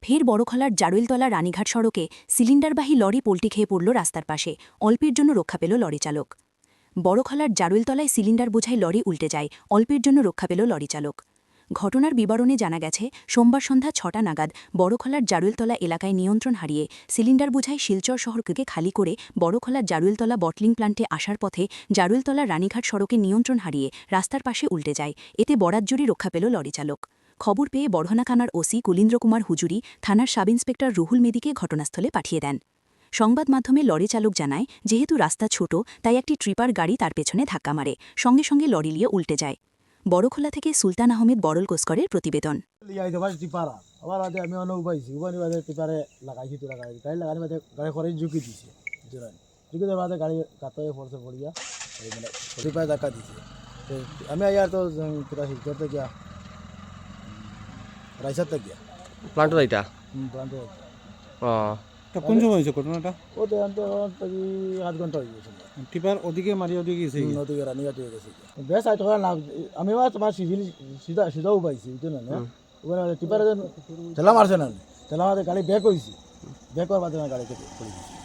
ফের বড়খলার জারুইলতলা রানীঘাট সড়কে সিলিন্ডারবাহী লরি পল্টি খেয়ে পড়ল রাস্তার পাশে। অল্পের জন্য রক্ষা পেল লরি চালক। বড়খলার জারুইলতলায় সিলিন্ডার বোঝাই লরি উল্টে যায়, অল্পের জন্য রক্ষা পেল লরি চালক। ঘটনার বিবরণে জানা গেছে, সোমবার সন্ধ্যা ৬টা নাগাদ বড়খলার জারুইলতলা এলাকায় নিয়ন্ত্রণ হারিয়ে সিলিন্ডার বোঝাই শিলচর শহরকে খালি করে বড়খলার জারুইলতলা বটলিং প্ল্যান্টে আসার পথে জারুইলতলা রানীঘাট সড়কে নিয়ন্ত্রণ হারিয়ে রাস্তার পাশে উল্টে যায়। এতে বরাতজুড়ি রক্ষা পেল লরি চালক। খবর পেয়ে বড়হনা থানার ওসি কুলীন্দ্র কুমার হুজুরি থানার সাব ইন্সপেক্টর রুহুল মেদিকে ঘটনাস্থলে পাঠিয়ে দেন। সংবাদ মাধ্যমে লরি চালক জানায়, যেহেতু রাস্তা ছোট তাই একটি ট্রিপার গাড়ি তার পেছনে ধাক্কা মারে, সঙ্গে সঙ্গে লরি নিয়ে উল্টে যায়। বড়খলা থেকে সুলতান আহমেদ বড়ল কোস্করের প্রতিবেদন। প্লান্ট এটা ও তা কোন সময় হয়েছে ঘটনাটা? ও তো আনতে আধ ঘন্টা হয়ে গেছিল। টিপার ওদিকে মারি ওদিকে গেছে কি? নদী রানিঘাট হয়ে গেছে বেশ আজ তখন না আমি তোমার সিধাও পাইছি বুঝছো না ওখানে টিপারে ঠেলা মারছে না ঠেলা মারতে গাড়ি ব্যাক হয়েছি ব্যাক হওয়ার বাদে গাড়ি পড়ে গেছি।